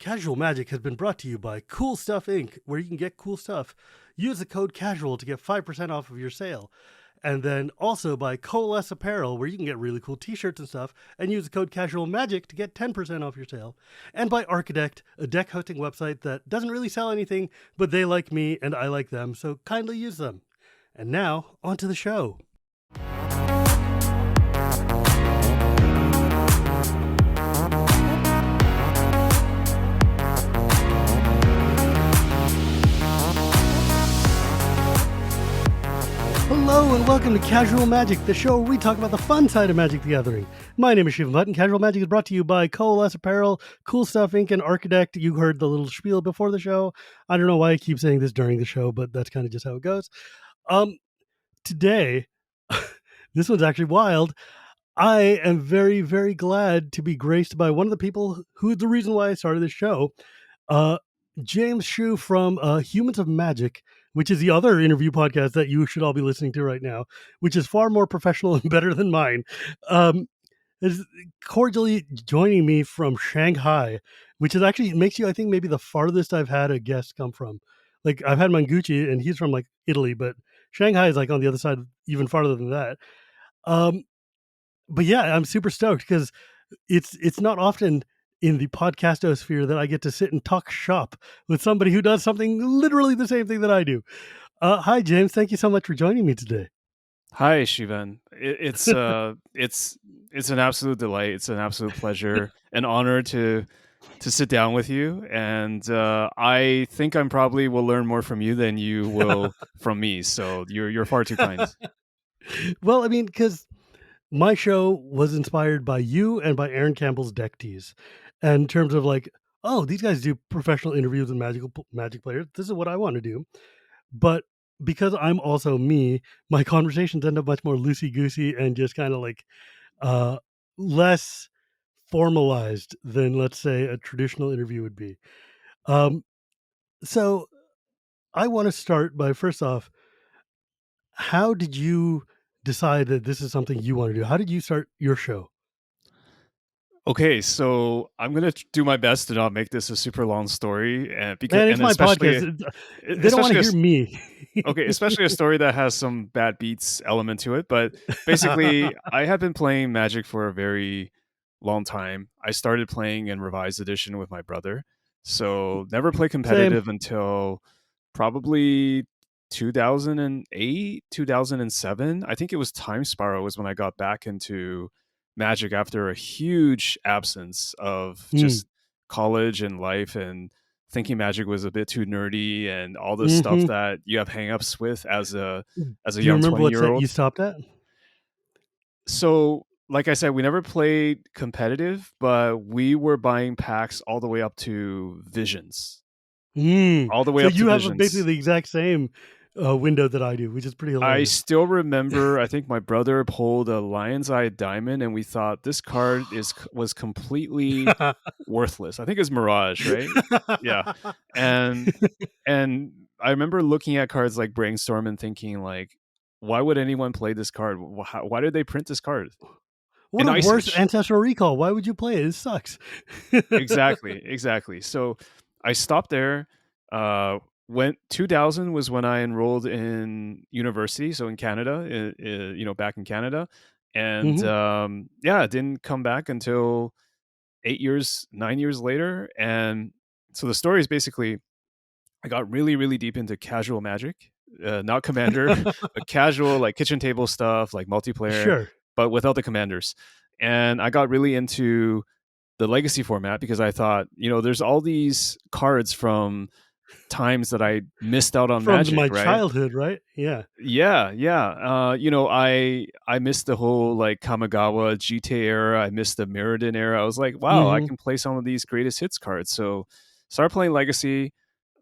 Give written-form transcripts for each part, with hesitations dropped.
Casual Magic has been brought to you by Cool Stuff Inc., where you can get cool stuff. Use the code CASUAL to get 5% off of your sale. And then also by Coalesce Apparel, where you can get really cool t-shirts and stuff, and use the code CASUALMAGIC to get 10% off your sale. And by Archidekt, a deck hosting website that doesn't really sell anything, but they like me and I like them, so kindly use them. And now, on to the show. Hello and welcome to Casual Magic, the show where we talk about the fun side of Magic the Gathering. My name is Shivam, Bhatt, and Casual Magic is brought to you by Coalesce Apparel, CoolStuffInc, and Archidekt. You heard the little spiel before the show. I don't know why I keep saying this during the show, but that's kind of just how it goes. Today, this one's actually wild. I am very, very glad to be graced by one of the people who is the reason why I started this show, James Shu from Humans of Magic, which is the other interview podcast that you should all be listening to right now, which is far more professional and better than mine, is cordially joining me from Shanghai, which is actually makes you, I think, maybe the farthest I've had a guest come from. Like, I've had Mangucci, and he's from, like, Italy, but Shanghai is, like, on the other side, even farther than that. But yeah, I'm super stoked because it's not often in the podcastosphere that I get to sit and talk shop with somebody who does something literally the same thing that I do. Hi, James. Thank you so much for joining me today. Hi, Shivan. It's an absolute delight. It's an absolute pleasure, an honor to sit down with you. And I think I'm probably will learn more from you than you will from me. So you're far too kind. Well, I mean, because my show was inspired by you and by Aaron Campbell's Deck Tease. And in terms of like, oh, these guys do professional interviews with Magic players. This is what I want to do. But because I'm also me, my conversations end up much more loosey-goosey and just kind of like less formalized than, let's say, a traditional interview would be. So I want to start by, first off, how did you decide that this is something you want to do? How did you start your show? Okay, so I'm gonna do my best to not make this a super long story, because Man, it's my podcast. They don't want to hear me. Okay, especially a story that has some bad beats element to it. But basically, I have been playing Magic for a very long time. I started playing in Revised Edition with my brother, so never played competitive until probably 2008, 2007. I think it was Time Spiral was when I got back into Magic after a huge absence of just college and life, and thinking Magic was a bit too nerdy and all the stuff that you have hangups with as a young 20-year-old. Do you remember what set you stopped at? So, like I said, we never played competitive, but we were buying packs all the way up to Visions. All the way up to Visions. So you have basically the exact same window that I do, which is pretty hilarious. I still remember, I think my brother pulled a Lion's Eye Diamond, and we thought this card was completely worthless. I think it's Mirage, right? Yeah. And I remember looking at cards like Brainstorm and thinking, like, why would anyone play this card? Why did they print this card? What a worse Ancestral Recall. Why would you play it? It sucks. Exactly. So I stopped there. When 2000 was when I enrolled in university, so in Canada, back in Canada, and didn't come back until 9 years later. And so the story is basically, I got really, really deep into casual Magic, not Commander, but casual, like kitchen table stuff, like multiplayer, but without the commanders. And I got really into the Legacy format because I thought, there's all these cards from times that I missed out on from Magic, my right? childhood, right? Yeah. I missed the whole like Kamigawa GT era. I missed the Mirrodin era. I was like, wow, I can play some of these greatest hits cards. So started playing Legacy.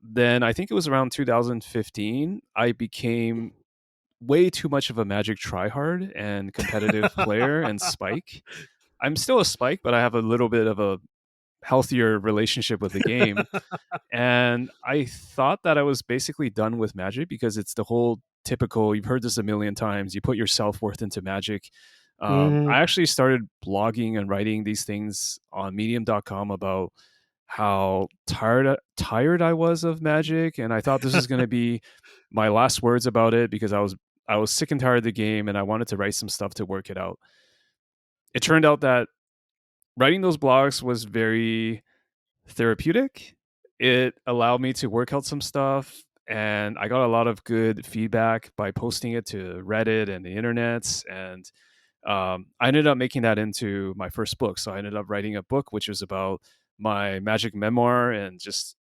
Then I think it was around 2015, I became way too much of a Magic tryhard and competitive player and Spike. I'm still a Spike, but I have a little bit of a healthier relationship with the game. And I thought that I was basically done with Magic because it's the whole typical, you've heard this a million times, you put your self-worth into Magic. I actually started blogging and writing these things on medium.com about how tired I was of Magic, and I thought this was going to be my last words about it because I was sick and tired of the game and I wanted to write some stuff to work it out. It turned out that writing those blogs was very therapeutic. It allowed me to work out some stuff, and I got a lot of good feedback by posting it to Reddit and the internets. And I ended up making that into my first book. So I ended up writing a book which was about my Magic memoir and just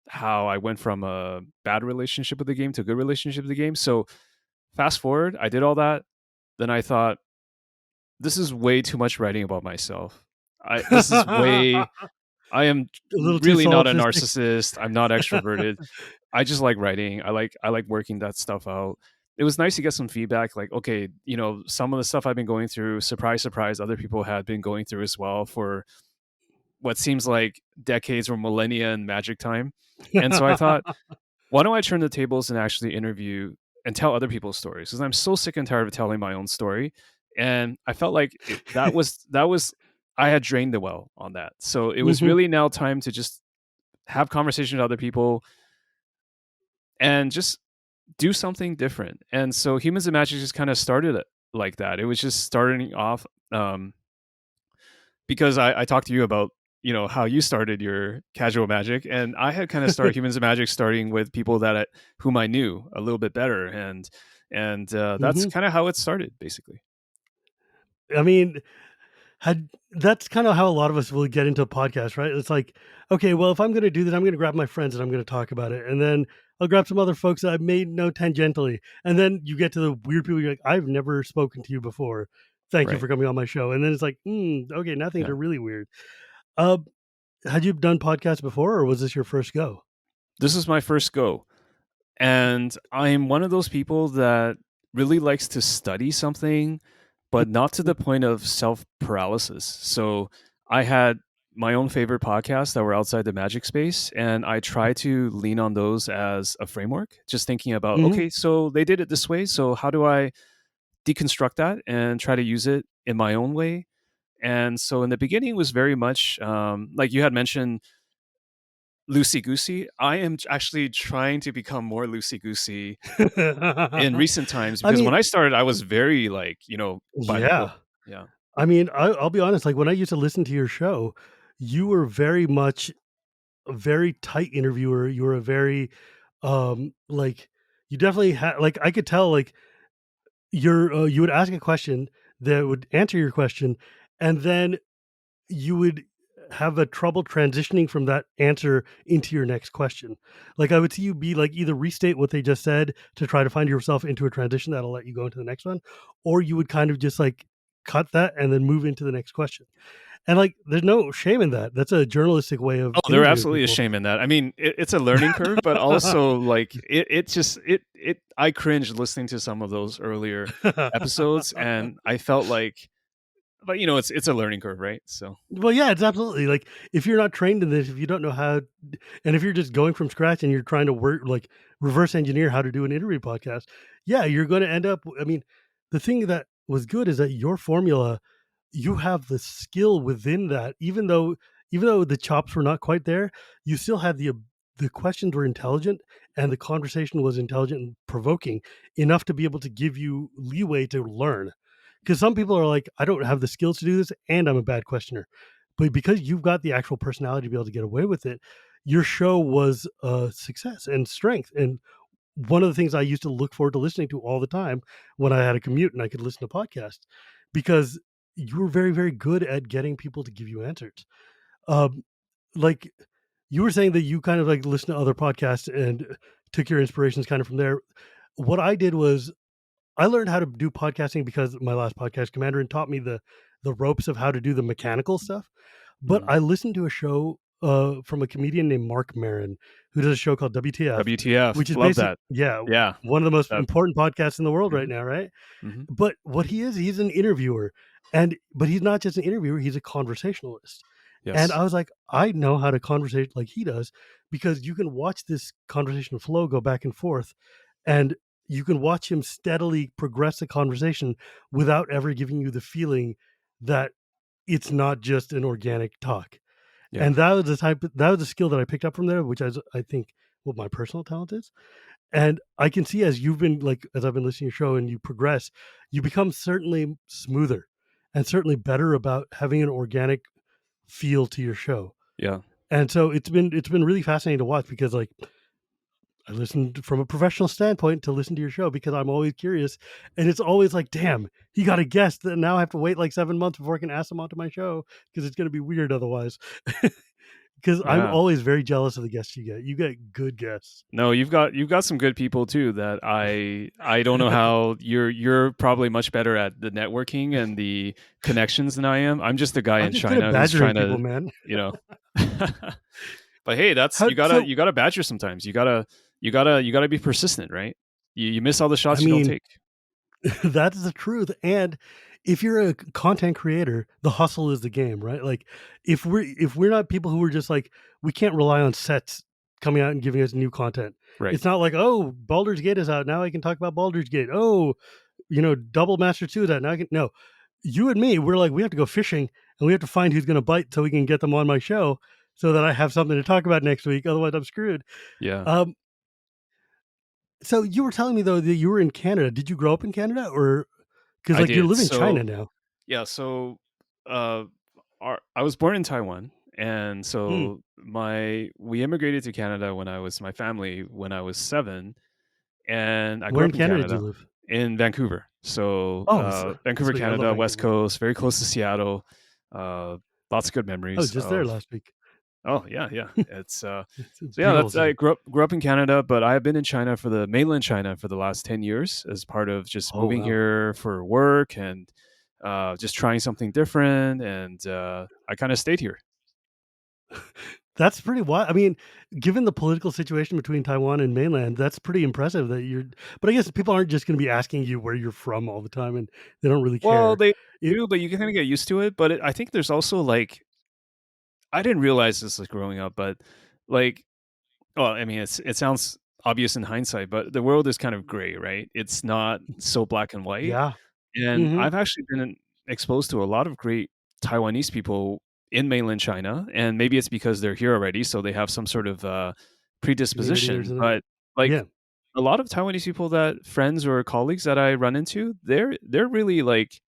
how I went from a bad relationship with the game to a good relationship with the game. So fast forward, I did all that. Then I thought, this is way too much writing about myself. This is way I am A little too really not a solipsistic. narcissist. I'm not extroverted. I just like writing. I like working that stuff out. It was nice to get some feedback like, okay, you know, some of the stuff I've been going through, surprise, surprise, other people had been going through as well for what seems like decades or millennia in Magic time. And so I thought, why don't I turn the tables and actually interview and tell other people's stories? Because I'm so sick and tired of telling my own story. And I felt like that was I had drained the well on that. So it was Mhm. really now time to just have conversation with other people and just do something different. And so Humans and Magic just kind of started it like that. It was just starting off because I talked to you about, you know, how you started your casual Magic, and I had kind of started Humans and Magic starting with people whom I knew a little bit better, and that's Mhm. kind of how it started basically. I mean, had that's kind of how a lot of us will get into a podcast, right? It's like, okay, well, if I'm going to do this, I'm going to grab my friends and I'm going to talk about it, and then I'll grab some other folks that I may know tangentially, and then you get to the weird people. You're like, I've never spoken to you before. Thank you Right. for coming on my show. And then it's like, okay, now things Yeah. are really weird. Uh, had you done podcasts before, or was this your first go? This is my first go. And I'm one of those people that really likes to study something, but not to the point of self paralysis. So I had my own favorite podcasts that were outside the Magic space, and I try to lean on those as a framework, just thinking about, Mhm. okay, so they did it this way. So how do I deconstruct that and try to use it in my own way? And so in the beginning, it was very much like you had mentioned loosey goosey. I am actually trying to become more loosey goosey in recent times I because when mean, I started, I was very like, you know, by the yeah. book. Yeah. I mean, I'll be honest. Like when I used to listen to your show, you were very much a very tight interviewer. You were a very, like you definitely had. Like I could tell. Like you would ask a question that would answer your question, and then you would have a trouble transitioning from that answer into your next question. Like I would see you be like either restate what they just said to try to find yourself into a transition that'll let you go into the next one, or you would kind of just like cut that and then move into the next question. And like there's no shame in that. That's a journalistic way of Oh, there interviewing absolutely is people. shame in that. I mean, it's a learning curve, but also like it just it I cringed listening to some of those earlier episodes, and I felt like, but you know, it's a learning curve, right? So Well, yeah, it's absolutely like if you're not trained in this, if you don't know how, and if you're just going from scratch and you're trying to work like reverse engineer how to do an interview podcast, yeah, you're going to end up. I mean, the thing that was good is that your formula, you have the skill within that. Even though the chops were not quite there, you still had the questions were intelligent and the conversation was intelligent and provoking enough to be able to give you leeway to learn. Because some people are like, I don't have the skills to do this, and I'm a bad questioner. But because you've got the actual personality to be able to get away with it, your show was a success and strength. And one of the things I used to look forward to listening to all the time when I had a commute and I could listen to podcasts, because you were very, very good at getting people to give you answers. Um, like you were saying that you kind of like listen to other podcasts and took your inspirations kind of from there. What I did was I learned how to do podcasting because my last podcast, Commander, and taught me the ropes of how to do the mechanical stuff. But mm. I listened to a show from a comedian named Mark Maron, who does a show called WTF, WTF, which is love basic, that. yeah, Yeah. one of the most That, important podcasts in the world right mhm, now, right? mhm. But what he is, he's an interviewer, and but he's not just an interviewer; he's a conversationalist. And Yes. I was like, I know how to conversate like he does because you can watch this conversation flow go back and forth, and you can watch him steadily progress the conversation without ever giving you the feeling that it's not just an organic talk. Yeah. And that was a skill that I picked up from there, which I think what my personal talent is. And I can see as you've been like as I've been listening to your show and you progress, you become certainly smoother and certainly better about having an organic feel to your show. Yeah. And so it's been really fascinating to watch because like I listened from a professional standpoint to listen to your show because I'm always curious, and it's always like, damn, he got a guest that now I have to wait like 7 months before I can ask him onto my show because it's going to be weird otherwise. Because I'm Yeah. always very jealous of the guests you get. You get good guests. No, you've got some good people too that I don't know how you're probably much better at the networking and the connections than I am. I'm just a guy I'm in just good at China who's badgering trying people, to, man. you know. But hey, that's How so? you gotta badger sometimes. You gotta be persistent, right? You miss all the I shots you don't mean, take. that is the truth. And if you're a content creator, the hustle is the game, right? Like if we're not people who are just like we can't rely on sets coming out and giving us new content. Right. It's not like, oh, Baldur's Gate is out. Now I can talk about Baldur's Gate. Oh, Double Master 2 is out. Now I can no. You and me, we're like, we have to go fishing and we have to find who's gonna bite so we can get them on my show so that I have something to talk about next week. Otherwise I'm screwed. Yeah. Um, so you were telling me though that you were in Canada. Did you grow up in Canada or because I like you're did. living in China So now? yeah, so uh I was born in Taiwan, and Hmm. so my we immigrated to Canada my family when I was 7, and I grew Where in up in Canada did you Canada, live? in Vancouver. So, Oh, Vancouver, sweet. I love Canada, West Vancouver. Coast, very close to Seattle. Uh, Lots of good I was memories just there of. last week. Oh yeah, yeah. It's It's a so yeah. beautiful That's I city. grew up in Canada, but I have been in China for the mainland China for the last 10 years as part of just Oh moving wow. here for work and just trying something different. And I kind of stayed here. That's pretty wild. I mean, given the political situation between Taiwan and mainland, that's pretty impressive that you're but I guess people aren't just gonna be asking you where you're from all the time and they don't really Well, care. they It do, but you can kind of get used to it. But I think there's also like I didn't realize this like growing up, but like well, I mean, it sounds obvious in hindsight, but the world is kind of gray, right? It's not so black and white. yeah. And Mhm. I've actually been exposed to a lot of great Taiwanese people in mainland China, and maybe it's because they're here already, so they have some sort of Community or predisposition. something. But like Yeah, a lot of Taiwanese people that friends or colleagues that I run into, they're really like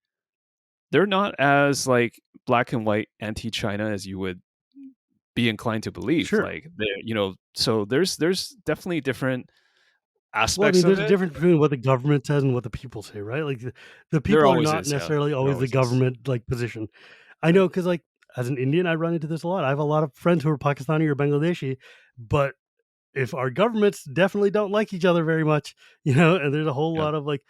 they're not as like black and white anti-China as you would be inclined to believe. sure. Like they so there's definitely different Well, I aspects mean, of there's a it. difference between what the government says and what the people say, right? Like the There people are always not is, yeah. necessarily There always the always is. government like position. I Right. know because like as an Indian, I run into this a lot. I have a lot of friends who are Pakistani or Bangladeshi, but if our governments definitely don't like each other very much, and there's a whole Yeah. lot of like,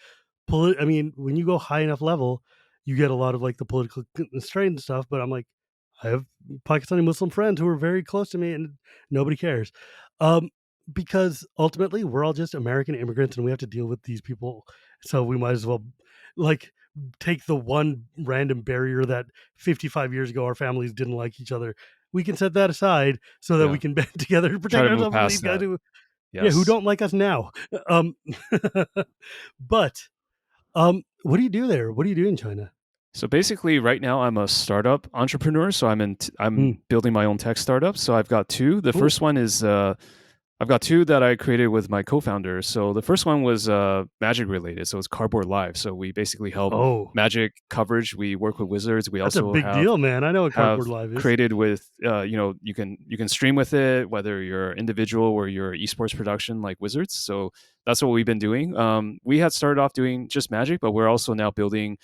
I mean, when you go high enough level, you get a lot of like the political constraint and stuff. But I'm like, I have Pakistani Muslim friends who are very close to me, and nobody cares, um, because ultimately we're all just American immigrants, and we have to deal with these people. So we might as well, like, take the one random barrier that 55 years ago our families didn't like each other. We can set that aside so that we Yeah. can band together to Try protect to move ourselves from these past guys that. who Yes. don't like us now. Um, but what do you do there? What do you do in China? So basically, right now I'm a startup entrepreneur. So I'm Mm, building my own tech startup. So I've got two. The cool. first one is I've got two that I created with my co-founder. So the first one was magic related. So it's Cardboard Live. So we basically help Oh, magic coverage. We work with wizards. We that's a also big have deal, man. I know what have Cardboard Live is. created with you can stream with it whether you're individual or you're esports production like wizards. So that's what we've been doing. We had started off doing just magic, but we're also now building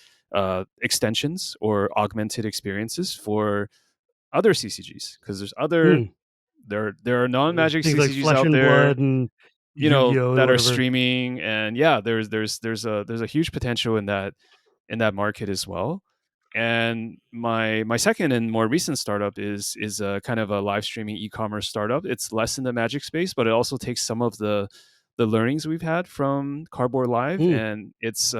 extensions or augmented experiences for other ccgs because Mm, there are non-magic things like ccgs Flesh out and there, Blood and Yu-Gi-Oh or that are whatever. streaming. And yeah, there's a huge potential in that market as well. And my second and more recent startup is a kind of a live streaming e-commerce startup. It's less in the magic space, but it also takes some of the learnings we've had from Cardboard Live, Mm, and it's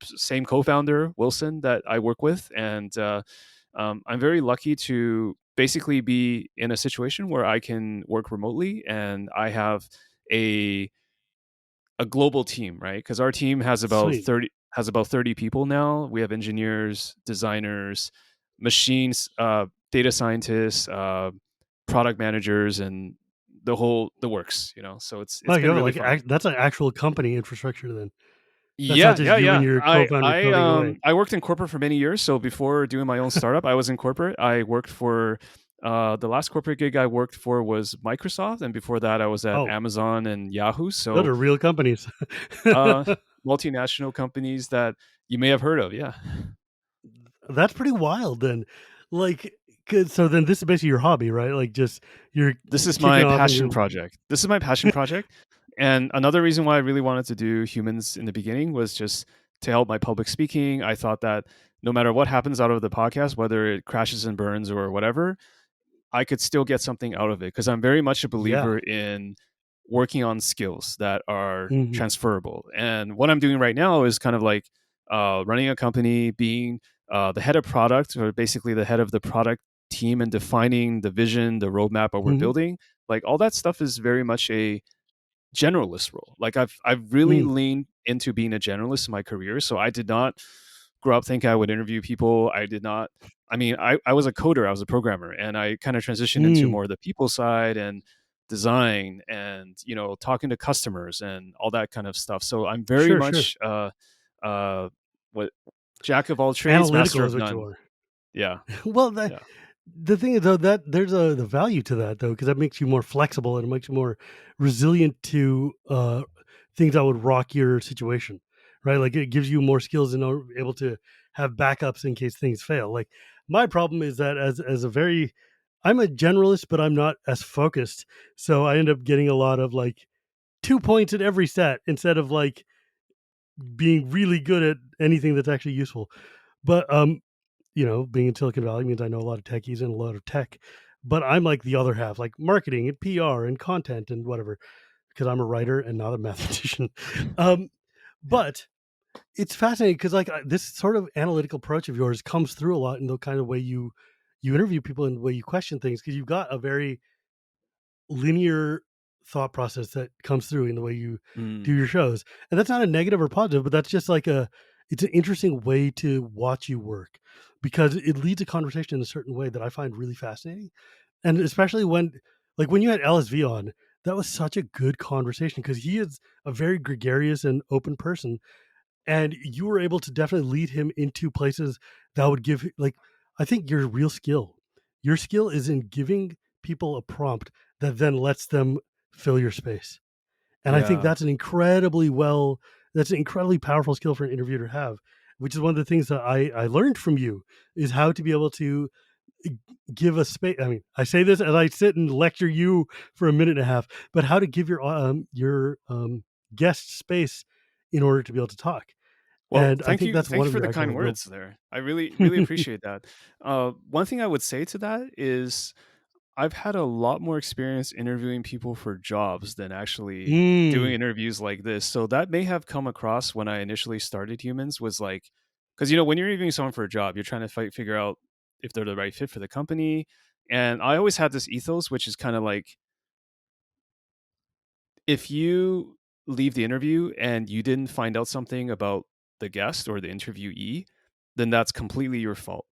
same co-founder Wilson that I work with. And I'm very lucky to basically be in a situation where I can work remotely, and I have a a global team, right? Because our team sweet. has about 30 people now. We have engineers, designers, machines. data scientists, product managers, and the works. So it's Wow, you been have really like fun. that's an actual company infrastructure then. That's not Yeah, just yeah, you and yeah. your co-founder coding away. I worked in corporate for many years. So before doing my own startup, I was in corporate. I worked for the last corporate gig I worked for was Microsoft, and before that, I was at Oh, Amazon and Yahoo. those So are real companies. uh, multinational companies that you may have heard of. Yeah, That's pretty wild then. Like, 'cause so then this is basically your hobby, right? Like, just you're this is kicking my off and passion you're project. This is my passion project, and another reason why I really wanted to do humans in the beginning was just to help my public speaking. I thought that no matter what happens out of the podcast, whether it crashes and burns or whatever, I could still get something out of it because I'm very much a yeah. believer in working on skills that are Mhm. transferable. And what I'm doing right now is kind of like running a company, being the head of product, or basically the head of the product team, and defining the vision, the roadmap that we're Mhm. building. Like all that stuff is very much a generalist role. Like I've really Mm. leaned into being a generalist in my career. So I did not grow up thinking I would interview people. I did not. I mean, I was a coder, I was a programmer, and I kind of transitioned into Mm. more of the people side and design and talking to customers and all that kind of stuff. So I'm very Sure, sure. much uh what jack of all trades, master Analytical is of what you none. are. Yeah, Well, yeah, the thing is though that there's a the value to that though, because that makes you more flexible and it makes you more resilient to things that would rock your situation, right? Like it gives you more skills and are able to have backups in case things fail. Like my problem is that as a very I'm a generalist, but I'm not as focused. So I end up getting a lot of like 2 points at every set instead of like being really good at anything that's actually useful. But being in Silicon Valley means I know a lot of techies and a lot of tech, but I'm like the other half, like marketing and PR and content and whatever, because I'm a writer and not a mathematician. Um, yeah. but it's fascinating because like this sort of analytical approach of yours comes through a lot in the kind of way you interview people and the way you question things because you've got a very linear thought process that comes through in the way you do Mm, your shows. And that's not a negative or positive, but that's just like it's an interesting way to watch you work because it leads a conversation in a certain way that I find really fascinating. And especially when you had LSV on, that was such a good conversation because he is a very gregarious and open person and you were able to definitely lead him into places that would give like I think your skill is in giving people a prompt that then lets them fill your space, and I think yeah. that's an incredibly powerful skill for an interviewer to have, which is one of the things that I learned from you is how to be able to give a space. I mean, I say this as I sit and lecture you for a minute and a half, but how to give your guest space in order to be able to talk. Well, And I think that's thank one you of for your the actual kind real words there. I really, really appreciate that. One thing I would say to that is I've had a lot more experience interviewing people for jobs than actually doing Mm, interviews like this. So that may have come across when I initially started humans was like, because when you're interviewing someone for a job, you're trying to figure out if they're the right fit for the company. And I always had this ethos, which is kind of like, if you leave the interview and you didn't find out something about the guest or the interviewee, then that's completely your fault.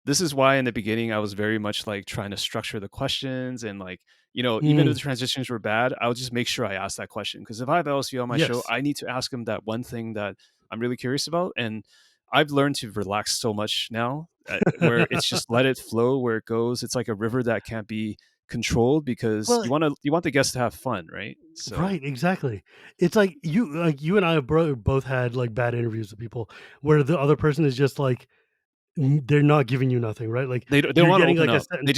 This is why in the beginning I was very much like trying to structure the questions and like, even if mm, the transitions were bad, I'll just make sure I ask that question. Because if I have LSU on my show, yes. I need to ask them that one thing that I'm really curious about. And I've learned to relax so much now, where it's just let it flow where it goes. It's like a river that can't be controlled because Well, you want the guests to have fun, right? So right, exactly. It's like you and I have both had like bad interviews with people where the other person is just like they're not giving you nothing, right? Like they don't you're want to getting open like a up. sentence.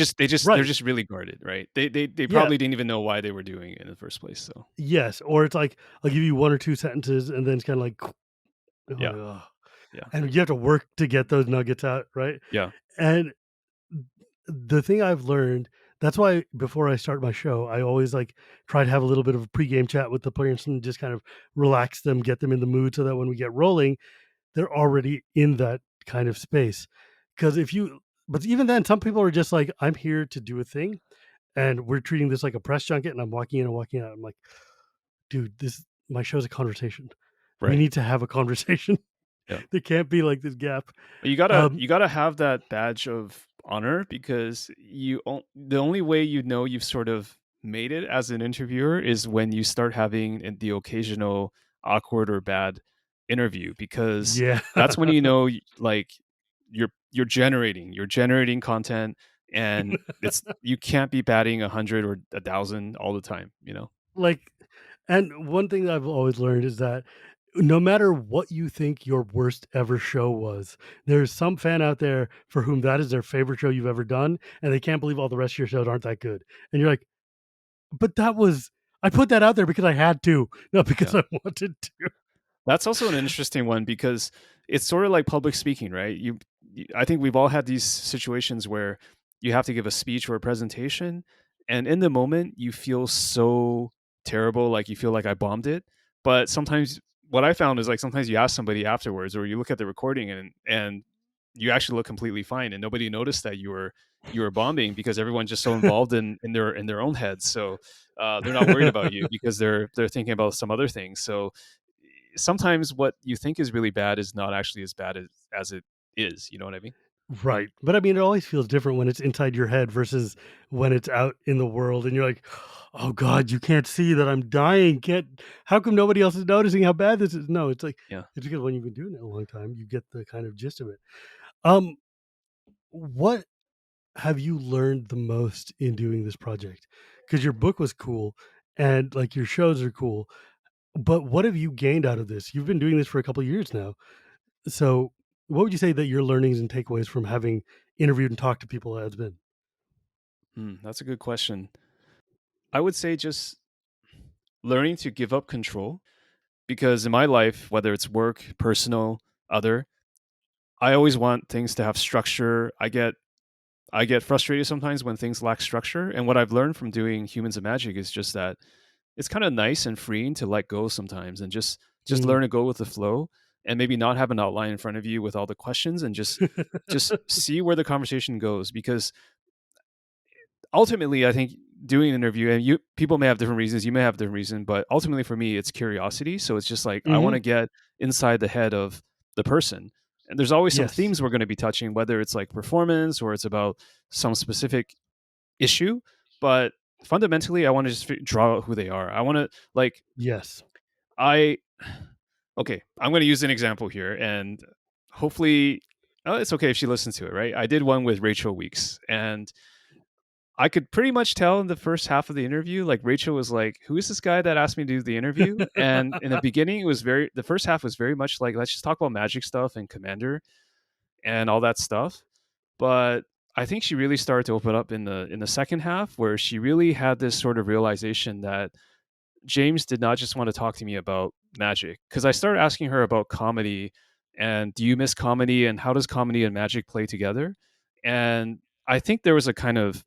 They're Right. just really guarded, right? They Yeah. probably didn't even know why they were doing it in the first place. So Yes. Or it's like I'll give you one or two sentences and then it's kind of like, yeah, ugh. yeah, And you have to work to get those nuggets out, right? yeah, And the thing I've learned that's why before I start my show, I always like try to have a little bit of a pregame chat with the players and just kind of relax them, get them in the mood so that when we get rolling, they're already in that kind of space. Because if you, but even then, some people are just like, I'm here to do a thing, and we're treating this like a press junket, and I'm walking in and walking out. I'm like, dude, this my show's a conversation. We right. need to have a conversation. Yeah. There can't be like this gap. You Um, gotta have that badge of honor because the only way you know you've sort of made it as an interviewer is when you start having the occasional awkward or bad interview, because Yeah. that's when you know like you're generating content, and it's you can't be batting 100 or 1,000 all the time, you know. Like, and one thing that I've always learned is that no matter what you think your worst ever show was, there's some fan out there for whom that is their favorite show you've ever done, and they can't believe all the rest of your shows aren't that good. And you're like, but that was I put that out there because I had to, not because Yeah. I wanted to. That's also an interesting one because it's sort of like public speaking, right? I think we've all had these situations where you have to give a speech or a presentation, and in the moment you feel so terrible, like you feel like I bombed it. But sometimes what I found is like sometimes you ask somebody afterwards, or you look at the recording and you actually look completely fine, and nobody noticed that you were bombing because everyone's just so involved in their own heads. So they're not worried about you because they're thinking about some other things. So sometimes what you think is really bad is not actually as bad as it is. You know what I mean? Right. But I mean, it always feels different when it's inside your head versus when it's out in the world and you're like, "Oh god, you can't see that I'm dying. Can't How come nobody else is noticing how bad this is?" No, it's like Yeah. it's because when you've been doing it a long time, you get the kind of gist of it. Um, what have you learned the most in doing this project? Because your book was cool and like your shows are cool, but what have you gained out of this? You've been doing this for a couple of years now. So, what would you say that your learnings and takeaways from having interviewed and talked to people has been? That's a good question. I would say just learning to give up control, because in my life, whether it's work, personal, other, I always want things to have structure. I get frustrated sometimes when things lack structure, and what I've learned from doing Humans of Magic is just that it's kind of nice and freeing to let go sometimes and just Mm. learn to go with the flow, and maybe not have an outline in front of you with all the questions, and just see where the conversation goes. Because ultimately, I think doing an interview, and you people may have different reasons, you may have different reason, but ultimately for me, it's curiosity. So it's just like I want to Mhm. get inside the head of the person. And there's always some Yes. themes we're going to be touching, whether it's like performance or it's about some specific issue. But fundamentally, I want to just draw out who they are. I want to like Yes. I okay. I'm going to use an example here, and hopefully, it's okay if she listens to it. Right? I did one with Rachel Weeks, and I could pretty much tell in the first half of the interview, like Rachel was like, "Who is this guy that asked me to do the interview?" And in the beginning, the first half was very much like, "Let's just talk about magic stuff and Commander and all that stuff." But I think she really started to open up in the second half, where she really had this sort of realization that James did not just want to talk to me about magic, because I started asking her about comedy and do you miss comedy and how does comedy and magic play together? And I think there was a kind of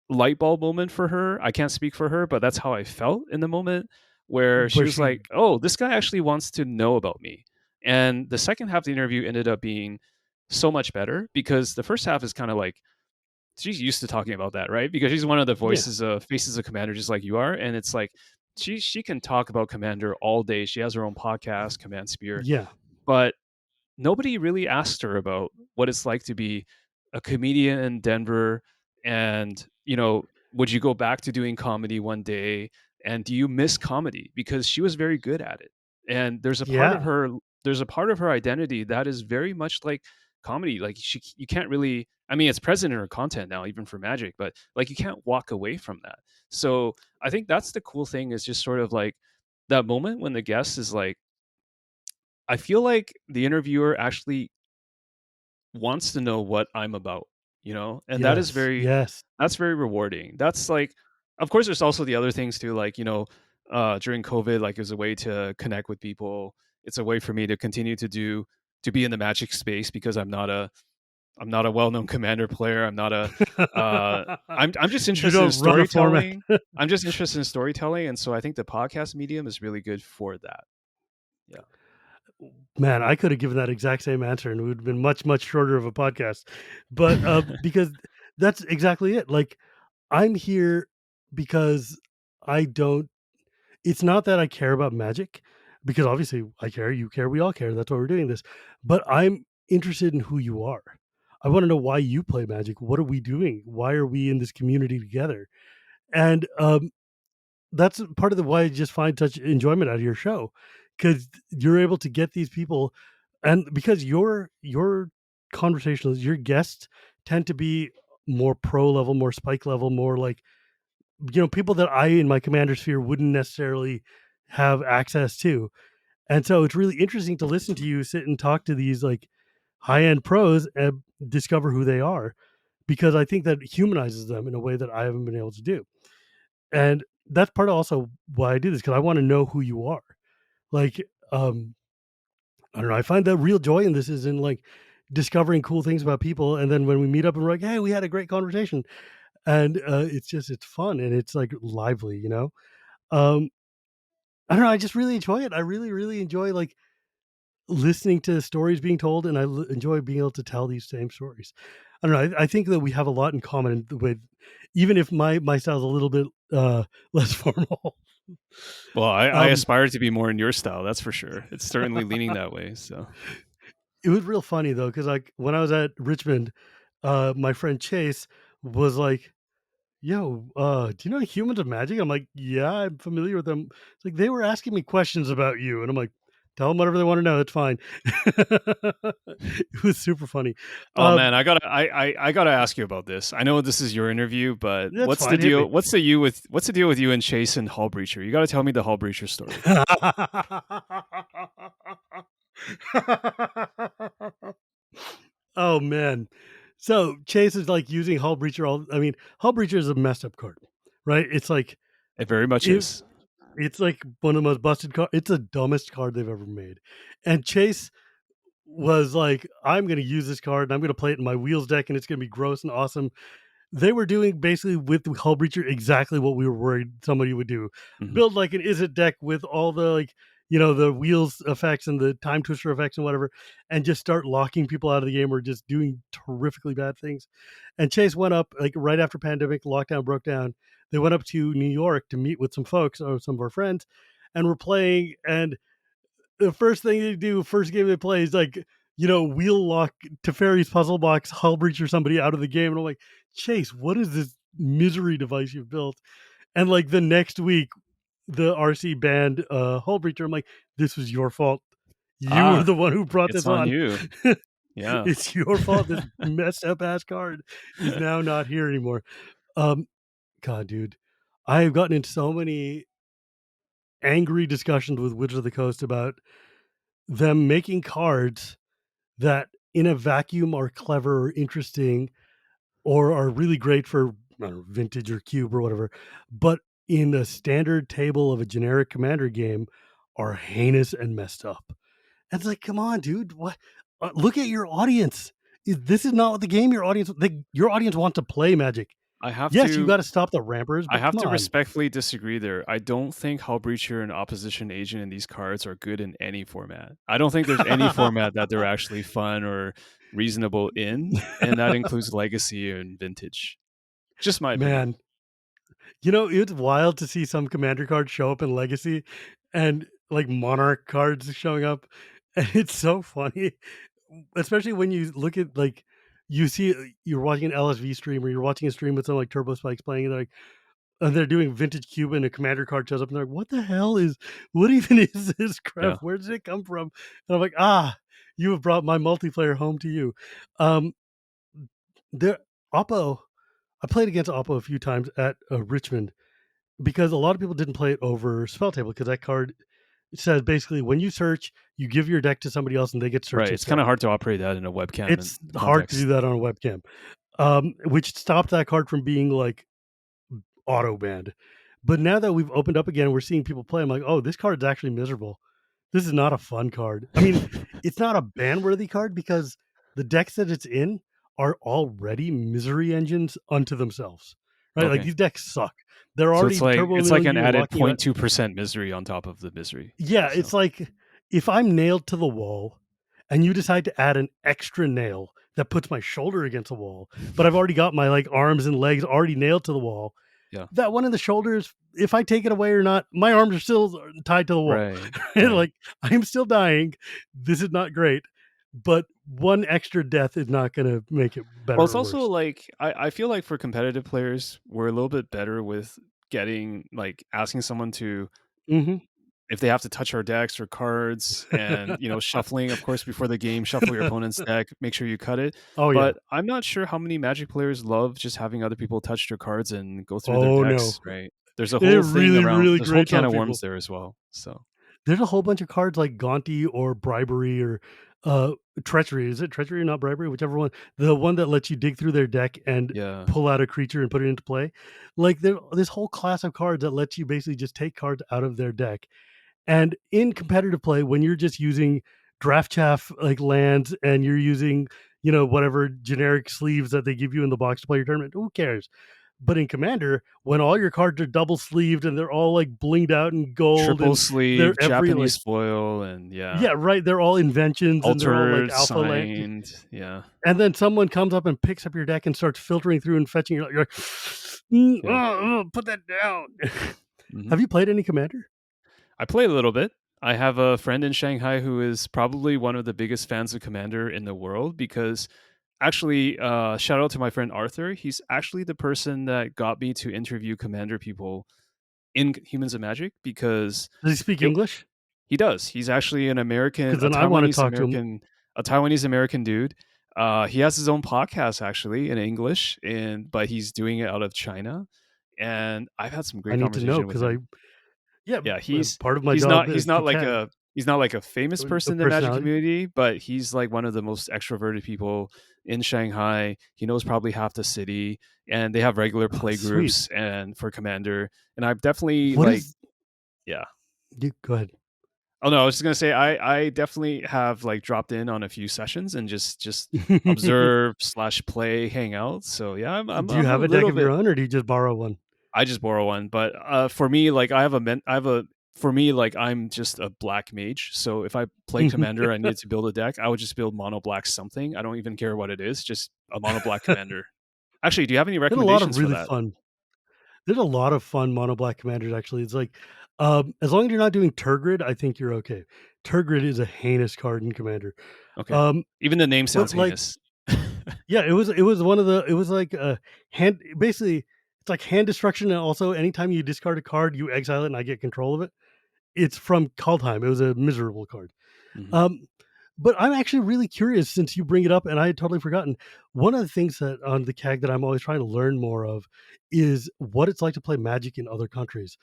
light bulb moment for her. I can't speak for her, but that's how I felt in the moment, where she Where was she like, "Oh, this guy actually wants to know about me." And the second half of the interview ended up being so much better, because the first half is kind of like she's used to talking about that, right? Because she's one of the Yeah. voices of faces of Commander, just like you are, and it's like she can talk about Commander all day. She has her own podcast, Command Spear, Yeah. but nobody really asked her about what it's like to be a comedian in Denver, and would you go back to doing comedy one day, and do you miss comedy, because she was very good at it. And Yeah. there's a part of her identity that is very much like comedy. Like you can't really, I mean, it's present in her content now, even for Magic, but like you can't walk away from that. So I think that's the cool thing, is just sort of like that moment when the guest is like, I feel like the interviewer actually wants to know what I'm about, and Yes. Yes. that's very rewarding. That's like, of course, there's also the other things too, like, during COVID, like, it was a way to connect with people. It's a way for me to continue to be in the Magic space, because I'm not a well-known Commander player. I'm not a, I'm just You interested in don't run a format. storytelling. I'm just interested in storytelling, and so I think the podcast medium is really good for that. Yeah. Man, I could have given that exact same answer and it would have been much, much shorter of a podcast. But because that's exactly it. Like I'm here because I don't it's not that I care about magic, because obviously I care, you care, we all care. That's why we're doing this. But I'm interested in who you are. I want to know why you play Magic. What are we doing? Why are we in this community together? And that's part of the why I just find such enjoyment out of your show, because you're able to get these people, and because your conversations, your guests tend to be more pro level, more spike level, more like, people that I in my commander sphere wouldn't necessarily have access to. And so it's really interesting to listen to you sit and talk to these like high end pros and discover who they are, because I think that humanizes them in a way that I haven't been able to do. And that's part of also why I do this, because I want to know who you are. Like, um, I don't know. I find the real joy in this is in like discovering cool things about people, and then when we meet up and we're like, "Hey, we had a great conversation," and it's fun and it's like lively, Um, I don't know. I just really enjoy it. I really, really enjoy like listening to stories being told, and enjoy being able to tell these same stories. I don't know. I think that we have a lot in common with, even if my style is a little bit less formal. Well, I Um, aspire to be more in your style, that's for sure. It's certainly leaning that way, so it was real funny though, because like when I was at Richmond, my friend Chase was like, "Yo, do you know Humans of Magic?" I'm like, "Yeah, I'm familiar with them." It's like they were asking me questions about you, and I'm like, "Tell them whatever they want to know. It's fine." It was super funny. Oh, Um, man, I gotta ask you about this. I know this is your interview, but that's fine. Hit me. what's the deal with you and Chase and Hullbreacher? You gotta tell me the Hullbreacher story. Oh man. So Chase is like using Hull Breacher all I mean, Hull Breacher is a messed up card, right? It's like It very much it, is. it's like one of the most busted cards. It's the dumbest card they've ever made. And Chase was like, I'm gonna use this card and I'm gonna play it in my wheels deck and it's gonna be gross and awesome. They were doing basically with the Hull Breacher exactly what we were worried somebody would do. Mhm. Build like an Is It deck with all the like, the wheels effects and the time twister effects and whatever, and just start locking people out of the game or just doing terrifically bad things. And Chase went up like right after pandemic lockdown broke down. They went up to New York to meet with some folks or some of our friends, and we're playing. And the first thing they do, first game they play is like, wheel lock Teferi's puzzle box, Hull Breach or somebody out of the game. And I'm like, Chase, what is this misery device you've built? And like the next week, the RC banned Hull Breacher. I'm like, this was your fault. You were Ah, the one who brought it's this on on. you. Yeah. It's your fault. This messed up ass card is now not here anymore. Um, God, dude, I have gotten into so many angry discussions with Wizards of the Coast about them making cards that in a vacuum are clever or interesting or are really great for, I don't know, vintage or cube or whatever, but in a standard table of a generic commander game are heinous and messed up. And it's like, come on, dude, what? Look at your audience. This is not what the game your audience wants to play Magic. I have Yes, you got to to stop the rampers, I but have come to on. respectfully disagree there. I don't think Hullbreacher and Opposition Agent in these cards are good in any format. I don't think there's any format that they're actually fun or reasonable in, and that includes Legacy and Vintage. Just my opinion. Man, it's wild to see some commander cards show up in Legacy and like Monarch cards showing up. And it's so funny, especially when you look at like, you see, you're watching an LSV stream or you're watching a stream with some like Turbo Spikes playing, and they're doing vintage cube and a commander card shows up and they're like, what even is this crap? Yeah. Where did it come from? And I'm like, you have brought my multiplayer home to you. Um, there, Oppo, I played against Oppo a few times at Richmond, because a lot of people didn't play it over Spell Table, because that card says basically when you search, you give your deck to somebody else and they get Right. searches It's kind for of you. hard to operate that in a webcam It's hard to do context. that on a webcam, which stopped that card from being like auto banned. But now that we've opened up again, we're seeing people play. I'm like, oh, this card's actually miserable. This is not a fun card. I mean, it's not a ban worthy card because the decks that it's in are already misery engines unto themselves. Right? Like Okay. these decks suck. They're So already turbo it's mill like an you and added locking you out. 0.2% misery on top of the misery. Yeah, it's So like if I'm nailed to the wall and you decide to add an extra nail that puts my shoulder against the wall, but I've already got my like arms and legs already nailed to the wall. yeah. That one in the shoulders, if I take it away or not, my arms are still tied to the wall. Right. And Right. like I'm still dying. This is not great. But one extra death is not going to make it Well, better it's or also worse. like I feel like for competitive players, we're a little bit better with getting like asking someone to, Hmm. if they have to touch our decks or cards, and shuffling, of course, before the game, shuffle your opponent's deck, make sure you cut it. Oh yeah. But I'm not sure how many Magic players love just having other people touch their cards and go through their Oh no. decks, right? There's a whole It thing really, around, really there's a whole grates can on of worms people. there as well. So There's a whole bunch of cards like Gonti or Bribery or uh, Treachery. Is it Treachery or not Bribery? Whichever one. The one that lets you dig through their deck and yeah, pull out a creature and put it into play. Like this whole class of cards that lets you basically just take cards out of their deck. And in competitive play, when you're just using draft chaff like lands and you're using, whatever generic sleeves that they give you in the box to play your tournament, who cares? But in Commander, when all your cards are double sleeved and they're all like blinged out in gold triple and they're sleeve, every Japanese like, spoil, and yeah, right, they're all inventions and they're all like altered, alpha land. signed, yeah, And then someone comes up and picks up your deck and starts filtering through and fetching. You're like, yeah. put that down. Mhm. Have you played any Commander? I play a little bit. I have a friend in Shanghai who is probably one of the biggest fans of Commander in the world, because actually, shout out to my friend Arthur. He's actually the person that got me to interview Commander people in Humans of Magic, because Does he speak it, English? he does. He's actually an American, Because then I want to talk to him. A Taiwanese American dude. He has his own podcast actually in English, and but he's doing it out of China. And I've had some I great need to know conversation with because him. yeah, Yeah, part of my job is to chat he's not like a famous a person in the Magic personality. community, but he's like one of the most extroverted people in Shanghai. He knows probably half the city, and they have regular Oh, play sweet. groups and for Commander. And I've definitely What like, is? yeah. You go ahead. Oh no, I was just gonna say I definitely have like dropped in on a few sessions and just observe slash play, hang out. So yeah, Do you I'm a have a deck little of your bit. own, or do you just borrow one? I just borrow one, but for me, like I have a for me, like I'm just a black mage. So if I play commander, I needed to build a deck. I would just build mono black something. I don't even care what it is, just a mono black commander. Actually, do you have any Did a lot of recommendations for really that? fun. Did a lot of fun mono black commanders. Actually, it's like as long as you're not doing Turgrid, I think you're okay. Turgrid is a heinous card in Commander. Okay, Um, even the name but sounds like, heinous. yeah, it was one of the it was like hand basically it's like hand destruction, and also anytime you discard a card, you exile it, and I get control of it. It's from Kaldheim. It was a miserable card. Hmm. Um, but I'm actually really curious since you bring it up, and I had totally forgotten. One of the things that on the CAG that I'm always trying to learn more of is what it's like to play Magic in other countries.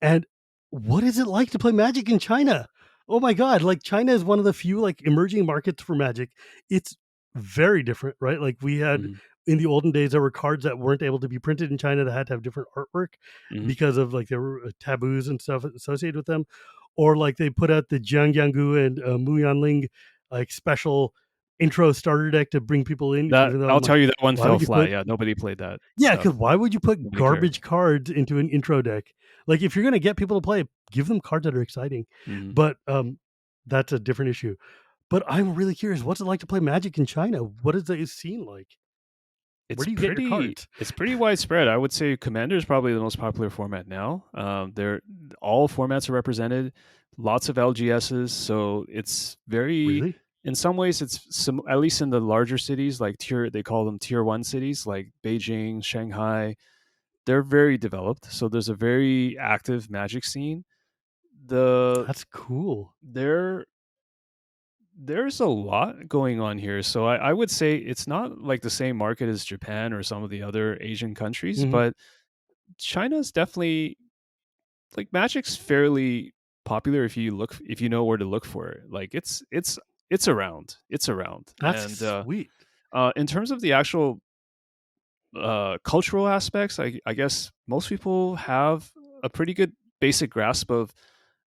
And what is it like to play Magic in China? Oh my god, like China is one of the few like emerging markets for Magic. It's very different, right? Like we had Hmm. in the olden days there were cards that weren't able to be printed in China that had to have different artwork Hmm. because of like there were taboos and stuff associated with them. Or like they put out the Jiangyangu and Mu Yanling like special intro starter deck to bring people in, That even though I'll I'm tell like, you that one why fell would you flat. put Yeah, nobody played that yeah, because stuff. why would you put Nobody cared. garbage cards into an intro deck? Like, if you're gonna get people to play, give them cards that are exciting. Hmm. But that's a different issue. But I'm really curious, what's it like to play Magic in China? What is the scene like? Where do you get your cards? It's pretty widespread. I would say Commander is probably the most popular format now. They're all formats are represented, lots of LGSs, so it's very, Really? in some ways it's some, at least in the larger cities like tier, they call them tier 1 cities like Beijing, Shanghai. They're very developed, so there's a very active Magic scene. The That's cool. there there's a lot going on here. So I would say it's not like the same market as Japan or some of the other Asian countries, Mhm. but China's definitely, like, Magic's fairly popular if you know where to look for it. Like it's around. It's around. That's And sweet. in terms of the actual cultural aspects, I guess most people have a pretty good basic grasp of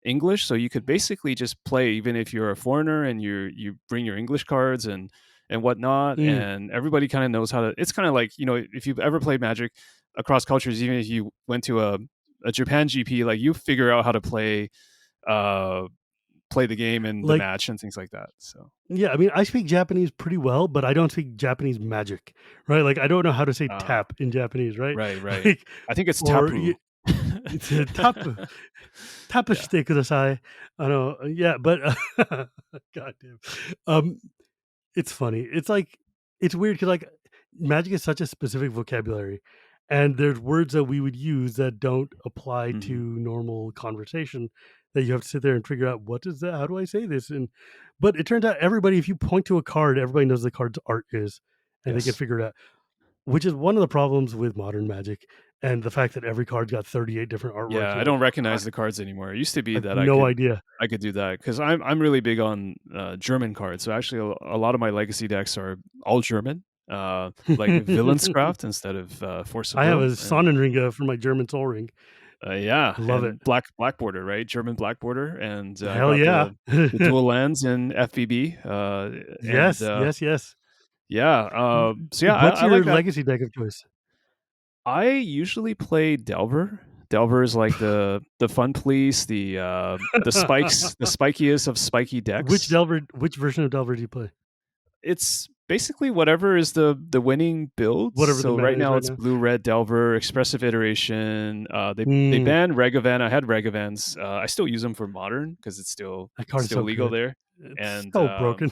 English, so you could basically just play even if you're a foreigner and you bring your English cards and whatnot, Mm. and everybody kind of knows how to. It's kind of like, if you've ever played Magic across cultures, even if you went to a Japan GP, like you figure out how to uh play the game and the Like, match and things like that. So yeah, I mean, I speak Japanese pretty well, but I don't speak Japanese Magic, right? Like, I don't know how to say uh tap in Japanese, right? right, right. Like, I think it's or tapu. it's a tap. タップ Yeah. してください. Yeah, but goddamn. Um, It's funny. It's like it's weird because like magic is such a specific vocabulary, and there's words that we would use that don't apply to Mhm. normal conversation that you have to sit there and figure out what is that? How do I say this? And but it turns out everybody, if you point to a card, everybody knows the card's art is, and they can Yes. figure it out. Which is one of the problems with modern magic, and the fact that every card's got 38 different artworks. Yeah, You're I like, don't recognize the cards anymore. It used to be I have that no idea. I could do that because I'm really big on German cards. So actually, a lot of my legacy decks are all German, like Willenskraft instead of Force of I have a Will, and Sonnenringe for my German Soul Ring. yeah, I love it. and black border, right? German black border, and I Hell got yeah. the dual lands in FBB, and Yes, yes, yes. yeah, so yeah, What's I like your that. legacy deck of choice? I usually play Delver. Delver is like the fun police, the spikes, the spikiest of spiky decks. Which version of Delver do you play? It's basically whatever is the winning builds. Whatever the So meta right is now right it's now? blue red Delver, expressive iteration. They Mm, banned Regavan. I had Regavans. I still use them for modern because that it's card's still so legal good. there. It's And so broken.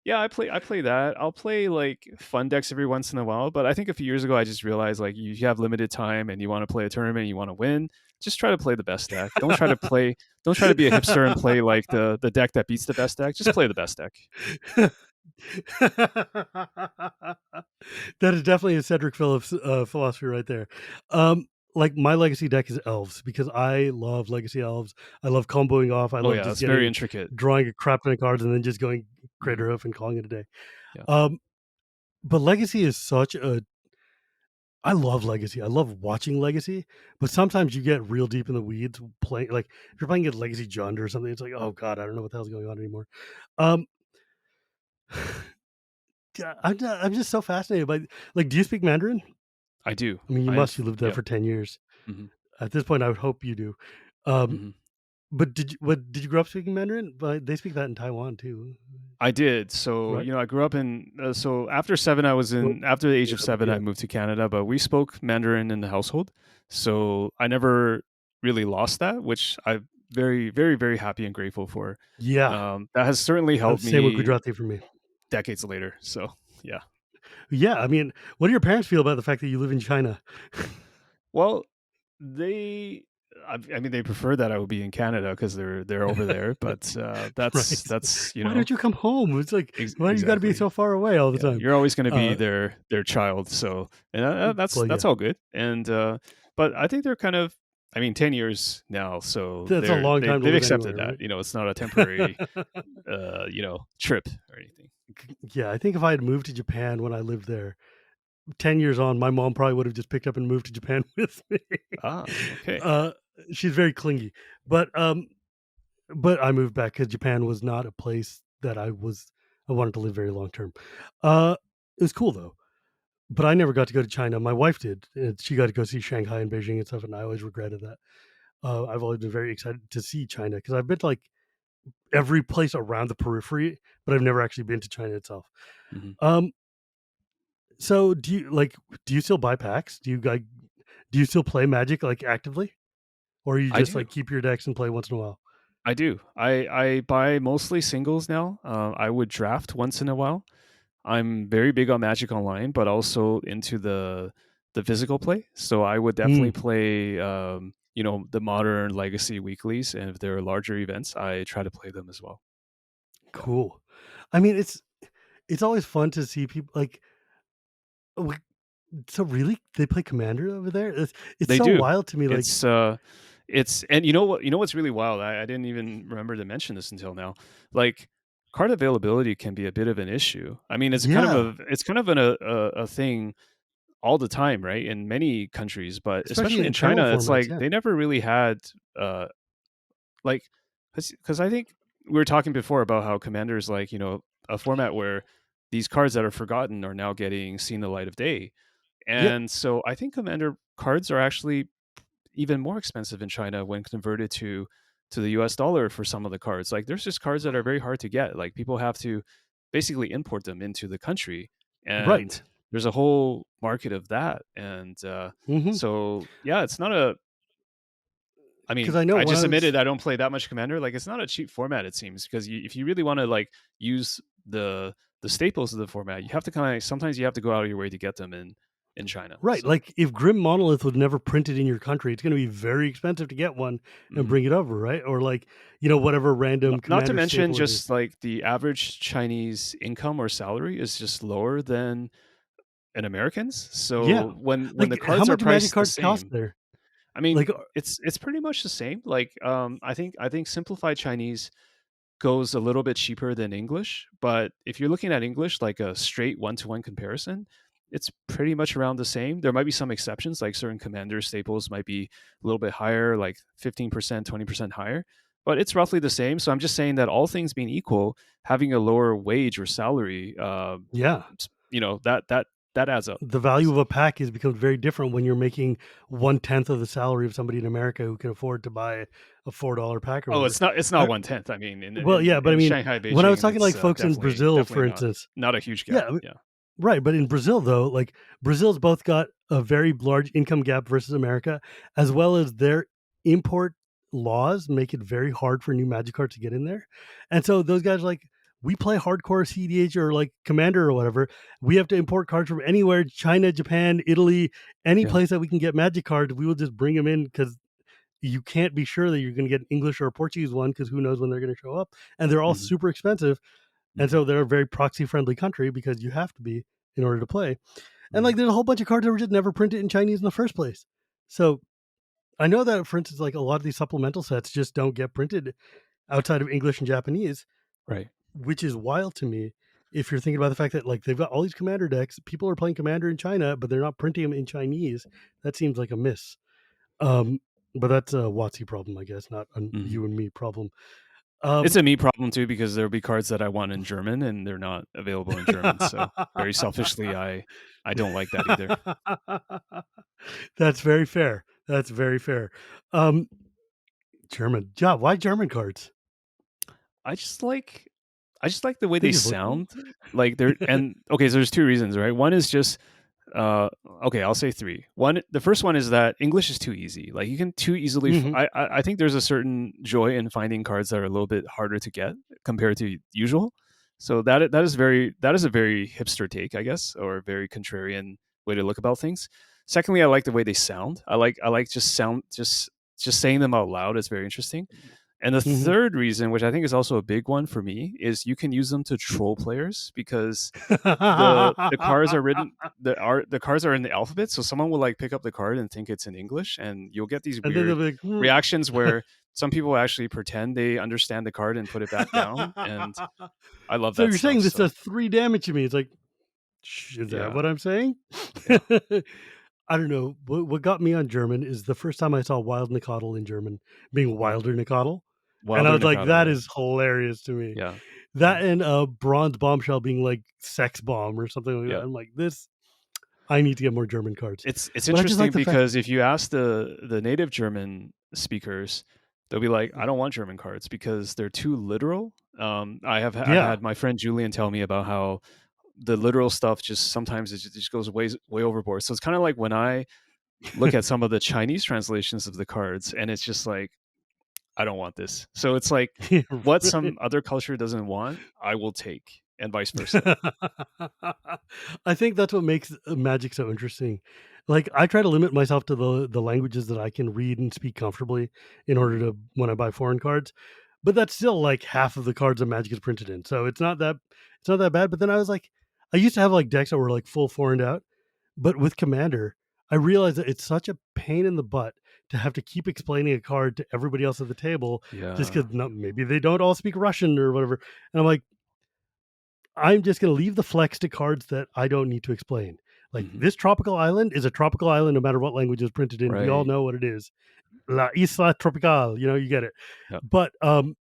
yeah, I play that. I'll play like fun decks every once in a while, but I think a few years ago I just realized like you have limited time and you want to play a tournament, you want to win, just try to play the best deck. Don't try to be a hipster and play like the deck that beats the best deck. Just play the best deck. That is definitely a Cedric Phillips philosophy right there. Like my legacy deck is elves because I love legacy elves. I love comboing off. I Oh love yeah, just that's very getting intricate. drawing a crap ton of cards and then just going Mhm. Crater Hoof and calling it a day. Yeah. Um, but legacy is such a I love legacy. I love watching legacy, but sometimes you get real deep in the weeds playing. Like if you're playing a legacy Jund or something, it's like, oh god, I don't know what the hell's going on anymore. Um, yeah, I'm just so fascinated by like. Do you speak Mandarin? I do. I mean, you must. I've You lived there yeah. for 10 years. Mhm. At this point, I would hope you do. Um, Mhm. but did you grow up speaking Mandarin? But they speak that in Taiwan too, I did. So, right? I grew up in so after 7 Well, after the age yeah, of 7 I yeah, moved to Canada, but we spoke Mandarin in the household. So, I never really lost that, which I'm very very very happy and grateful for. yeah. That has certainly helped Same with me Gujarati for me. decades later. So, yeah. Yeah, I mean, what do your parents feel about the fact that you live in China? Well, they I mean, they prefer that I would be in Canada because they're over there, but, Right? that's, Why don't you come home? It's like, why do you got to be exactly. so far away all the Yeah, time? you're always gonna be Uh, their child, so and, well, that's yeah, all good, and, but I think they're kind of I mean, 10 years now, so that's a long time to they've live accepted anywhere, that, right? it's not a temporary, trip or anything. Yeah, I think if I had moved to Japan when I lived there, 10 years on, my mom probably would have just picked up and moved to Japan with me. Ah, okay. Uh, she's very clingy, but I moved back because Japan was not a place that I wanted to live very long term. It was cool though, but I never got to go to China. My wife did, and she got to go see Shanghai and Beijing and stuff, and I always regretted that. I've always been very excited to see China because I've been to like every place around the periphery, but I've never actually been to China itself. Mhm. Um, so do you still buy packs? Do you still play Magic like actively, or you I just do. like keep your decks and play once in a while? I do. I buy mostly singles now, I would draft once in a while. I'm very big on Magic Online, but also into the physical play. So I would definitely Mm, play, the modern legacy weeklies, and if there are larger events, I try to play them as well. Yeah, cool. I mean, it's always fun to see people like. w- So really, they play Commander over there? It's they so do. wild to me. Like, It's and you know what's really wild? I didn't even remember to mention this until now. Like card availability can be a bit of an issue. I mean, yeah, it's kind of a thing all the time, right? In many countries, but especially especially in in eternal China, it's formats. like Yeah, they never really had uh like because I think we were talking before about how Commander is like a format where these cards that are forgotten are now getting seen the light of day, yeah, and so I think Commander cards are actually even more expensive in China when converted to the US dollar for some of the cards. Like there's just cards that are very hard to get. Like people have to basically import them into the country, and right. there's a whole market of that. And Because so yeah, it's not a I mean, I know I when just I was admitted I don't play that much Commander. Like, it's not a cheap format, it seems, because if you really want to like use the staples of the format, you have to kind of sometimes you have to go out of your way to get them in China. Right, So like, if Grim Monolith was never printed in your country, it's gonna be very expensive to get one and mhm. bring it over, right? Or, like, whatever random Not to commander mention staple it is. just like the average Chinese income or salary is just lower than an American's. Yeah. So when the Like, how cards are much do magic priced the cards cost same, there? I mean, Like, it's pretty much the same. Like, I think simplified Chinese goes a little bit cheaper than English, but if you're looking at English like a straight one-to-one comparison, it's pretty much around the same. There might be some exceptions, like certain commander staples might be a little bit higher, like 15%, 20% higher, but it's roughly the same. So I'm just saying that all things being equal, having a lower wage or salary, yeah. that adds up. The value of So. a pack has become very different when you're making 1/10 of the salary of somebody in America who can afford to buy a $4 pack or Oh, whatever. it's not I 1/10. I mean, in Well, yeah, in but I in mean, Shanghai, when I was Beijing, talking, it's like, folks in definitely Brazil, definitely for not instance. not a huge gap. Yeah, Yeah. right, but in Brazil, though, like, Brazil's both got a very large income gap versus America, as well as their import laws make it very hard for new Magic cards to get in there, and so those guys are like, "We play hardcore CDH or, like, Commander or whatever, we have to import cards from anywhere, China, Japan, Italy, any Yeah. place that we can get Magic cards, we will just bring them in because you can't be sure that you're gonna get an English or a Portuguese one because who knows when they're gonna show up, and they're all Mhm, super expensive, and mhm, so they're a very proxy friendly country because you have to be in order to play. And mhm. like there's a whole bunch of cards that were just never printed in Chinese in the first place. So I know that, for instance, like a lot of these supplemental sets just don't get printed outside of English and Japanese, Right. which is wild to me. If you're thinking about the fact that like they've got all these commander decks, people are playing commander in China, but they're not printing them in Chinese. That seems like a miss. Um, but that's a WotC problem, I guess, not a Mhm. you and me problem. It's Um, a me problem too because there'll be cards that I want in German and they're not available in German. So very selfishly, I don't like that either. That's very fair. That's very fair. Um, German. Yeah, why German cards? I just like I just like the way They they just look cool. sound. Like they're and okay, so there's two reasons, right? One is just uh okay, I'll say three. One, the first one is that English is too easy. Like you can too easily Mhm. I think there's a certain joy in finding cards that are a little bit harder to get compared to usual. So that is a very hipster take, I guess, or a very contrarian way to look about things. Secondly, I like the way they sound. I like just saying them out loud is very interesting. And the Mhm. third reason, which I think is also a big one for me, is you can use them to troll players because the cards are written the cards are in the alphabet, so someone will like pick up the card and think it's in English, and you'll get these And then they'll weird be like, "Hmm." reactions where some people actually pretend they understand the card and put it back down, and I love So that you're stuff. saying this So does 3 damage to me. It's like, is that yeah, what I'm saying? yeah, I don't know. What got me on German is the first time I saw Wild Nicodle in German being mm. Wilder Nicodle, and I Wilder was like, Nikado, "That yeah, is hilarious to me." yeah, yeah, That and, Bronze Bombshell being like Sex Bomb or something like that. yeah. I'm like, "This I need to get more German cards." It's But I just interesting like the fact. because if you ask the native German speakers, they'll be like, "I don't want German cards because they're too literal." I've Yeah. had my friend Julian tell me about how the literal stuff just sometimes it just goes way overboard. So it's kind of like when I look at some of the Chinese translations of the cards, and it's just like, I don't want this. So it's like what some other culture doesn't want, I will take, and vice versa. I think that's what makes Magic so interesting. Like, I try to limit myself to the languages that I can read and speak comfortably in order Mhm. to when I buy foreign cards, but that's still, like, half of the cards that Magic is printed in, so it's not that bad, but then I was like I used to have, like, decks that were, like, full foreigned out, but with Commander, I realized that it's such a pain in the butt to have to keep explaining a card to everybody else at the table just Yeah. because maybe they don't all speak Russian or whatever, and I'm like, I'm just going to leave the flex to cards that I don't need to explain. Like Mhm. this tropical island is a tropical island no matter what language is printed in. We all Right. know what it is. La Isla Tropical, you get it. Yeah. But I'm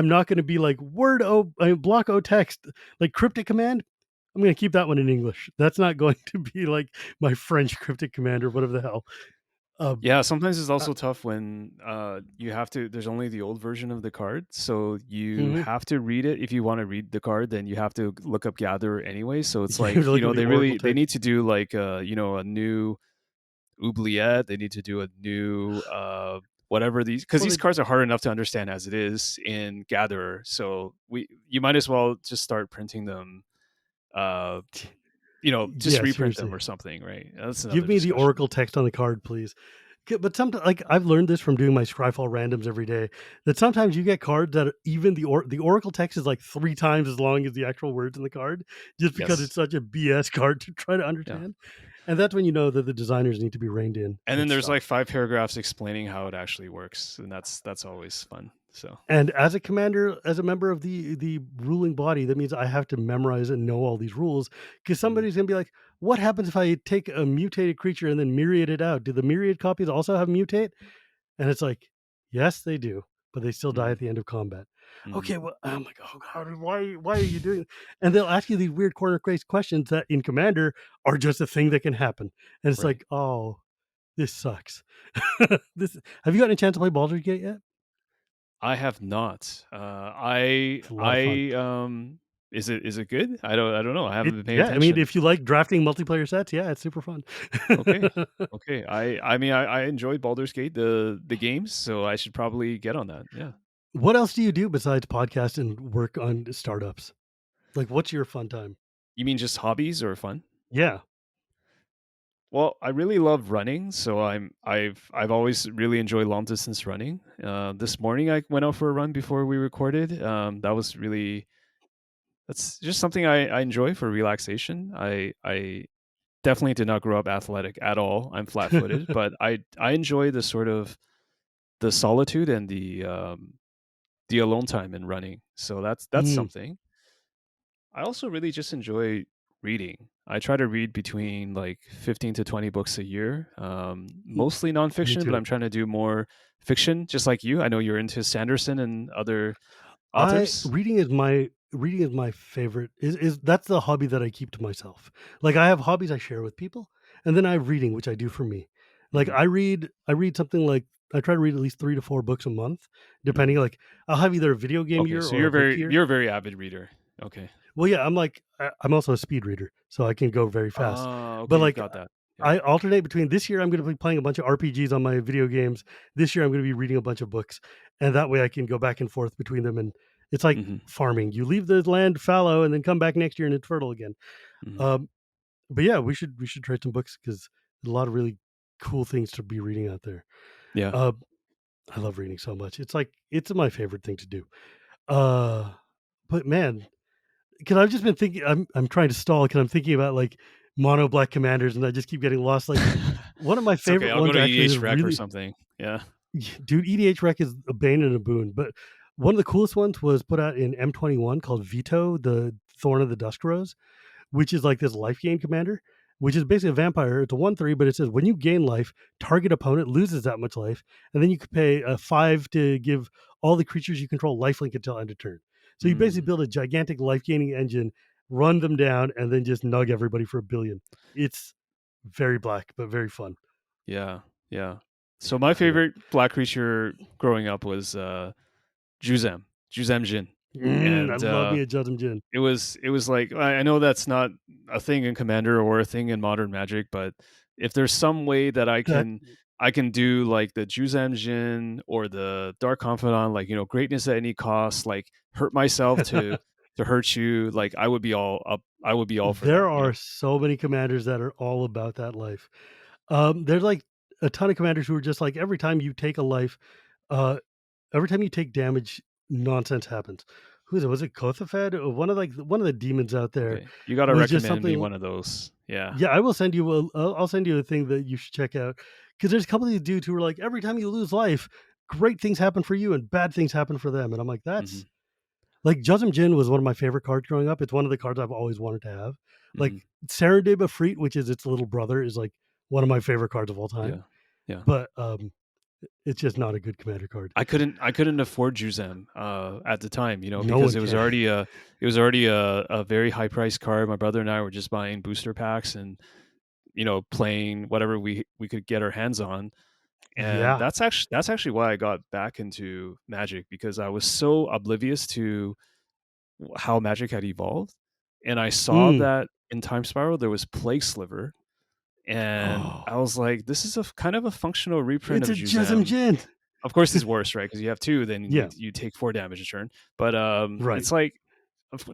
not going to be like word O block O text like cryptic command. I'm going to keep that one in English. That's not going to be like my French cryptic command or whatever the hell. Um, Yeah, sometimes it's uh, also tough when you have to. There's only the old version of the card, so you mhm. have to read it. If you want to read the card, then you have to look up Gather anyway. So it's You have like to look at the Oracle they text. need to do like a new oubliette. They need to do a new whatever because Well, these they cards are hard enough to understand as it is in Gatherer. So you might as well just start printing them. Uh, just yeah, reprint them seriously. or something, right? That's Give another me the discussion. Oracle text on the card, please. But sometimes, like I've learned this from doing my Scryfall randoms every day, that sometimes you get cards that even the Oracle text is like 3 times as long as the actual words in the card, just because it's Yes. such a BS card to try to Yeah. understand. And that's when you know that the designers need to be reined in And then with there's like stuff. 5 paragraphs explaining how it actually works, and that's always fun. So, And as a commander, as a member of the ruling body, that means I have to memorize and know all these rules, because mhm, somebody's gonna be like, "What happens if I take a mutated creature and then myriad it out? Do the myriad copies also have mutate?" And it's like, "Yes, they do, but they still die mhm, at the end of combat." mhm, Okay, well, I'm like, "Oh god, why are you doing?" And they'll ask you these weird corner case questions that in Commander are just a thing that can happen. And it's right. like, "Oh, this sucks." This Have you gotten a chance to play Baldur's Gate yet? I have not. It's a lot of fun. Is it good? I don't know. I haven't been paying Yeah, I mean, attention. if you like drafting multiplayer sets, yeah, it's super fun. Okay. Okay. I mean, I enjoyed Baldur's Gate, the games, so I should probably get on that. Yeah. What else do you do besides podcast and work on startups? Like, what's your fun time? You mean just hobbies or fun? Yeah. Well, I really love running, so I've always really enjoyed long distance running. This morning I went out for a run before we recorded. That's just something I enjoy for relaxation. I definitely did not grow up athletic at all. I'm flat footed, but I enjoy the sort of the solitude and the alone time in running. So that's Mm, something. I also really just enjoy reading. I try to read between like 15 to 20 books a year, mm, mostly me nonfiction, but too. I'm trying to do more fiction, just like you. I know you're into Sanderson and other I authors. reading is my favorite is that's the hobby that I keep to myself. Like, I have hobbies I share with people, and then I have reading, which I do for me. Like, Hmm. I read something like I try to read at least 3 to 4 books a month, depending, Hmm. like, I'll have either a video game Okay, year so or a book year. you're a very avid reader. Okay. Well, yeah, I'm also a speed reader, so I can go very fast. Ah, But, okay, you've like, got that. Yeah. I alternate between this year, I'm gonna be playing a bunch of RPGs on my video games. This year, I'm gonna be reading a bunch of books, and that way I can go back and forth between them, and it's like Hmm. farming. You leave the land fallow and then come back next year and it's fertile again. Hmm. Um, but yeah, we should trade some books because there's a lot of really cool things to be reading out there. Yeah. Uh, I love reading so much. It's like it's my favorite thing to do. Uh, but man, because I've just been thinking, I'm trying to stall because I'm thinking about like mono black commanders, and I just keep getting lost. Like one of my It's okay. favorite I'll go ones to actually that EDHREC or really, something. Yeah. dude, EDHREC is a bane and a boon. But one of the coolest ones was put out in M21 called VITO, the Thorn of the Dusk Rose, which is like this life gain commander, which is basically a vampire. It's a 1/3, but it says when you gain life, target opponent loses that much life, and then you could pay a 5 to give all the creatures you control lifelink until end of turn. So you basically Mm. build a gigantic life gaining engine, run them down, and then just nug everybody for a billion. It's very black, but very fun. Yeah. Yeah. So my I know. favorite black creature growing up was Juzam, Juzam Jin. I And love me a Judgment Jin. it was like I know that's not a thing in Commander or a thing in Modern Magic, but if there's some way that That I can do like the Juzam Jin or the Dark Confidant, like greatness at any cost, like hurt myself to hurt you, like I would be all up. I would be all for there that. are so many commanders that are all about that life. There's like a ton of commanders who are just like every time you take a life, uh, every time you take damage, nonsense happens. Who is it? Was it Kothafed? Or one of the demons out there Okay, you got to was just recommend me something. one of those. Yeah. Yeah, I will send you. I'll send you a thing that you should check out because there's a couple of these dudes who are like every time you lose life, great things happen for you and bad things happen for them, and I'm like Hmm. that's like Juzim Jin was one of my favorite cards growing up. It's one of the cards I've always wanted to have. Like Hmm. Serendib Afreet, which is its little brother, is like one of my favorite cards of all time. Yeah. Yeah. But it's just not a good commander card. I couldn't afford Juzam at the time, No because one it was can. already a very high priced card. My brother and I were just buying booster packs and playing whatever we could get our hands on. And Yeah. that's actually why I got back into Magic, because I was so oblivious to how Magic had evolved, and I saw Mm. that in Time Spiral there was Plague Sliver, and I Oh, was like, this is a kind of a functional reprint it's of a Juzim Juzam. Jin. of course is worse, right? Because you have 2, then Yeah, you take 4 damage a turn. But right. it's like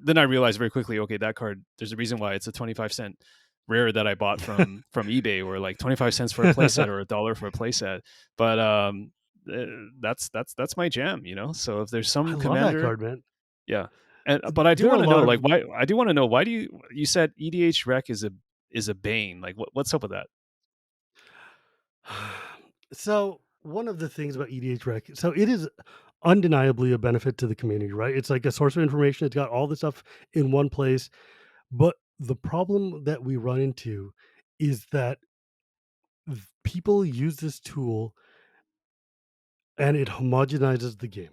then I realized very quickly, okay, that card. There's a reason why it's a 25-cent rare that I bought from eBay, or like 25 cents for a playset or $1 for a playset. But uh, that's my jam, you know. So if there's I some love that commander, card, man. yeah. And but I do There are want a to know, lot like, of why I do want to know why do you said EDHREC is a bane? Like, what's up with that? so one of the things about EDHREC, so it is undeniably a benefit to the community, right? It's like a source of information. It's got all the stuff in one place. But the problem that we run into is that people use this tool and it homogenizes the game.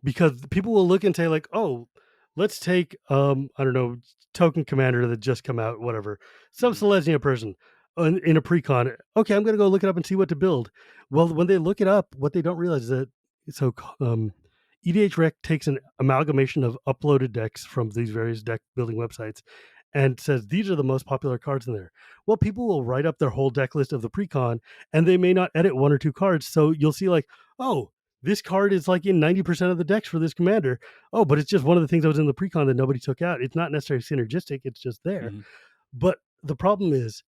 Because people will look and say like, "Oh, let's take I don't know, token commander that just come out, whatever, some Mhm. Selesnya person in a precon. Okay, I'm gonna go look it up and see what to build." Well, when they look it up, what they don't realize is that so EDHREC takes an amalgamation of uploaded decks from these various deck building websites and says these are the most popular cards in there. Well, people will write up their whole deck list of the precon and they may not edit one or two cards. So you'll see like, oh, this card is like in 90% of the decks for this commander. Oh, but it's just one of the things that was in the precon that nobody took out. It's not necessarily synergistic, it's just there. Mhm. But the problem is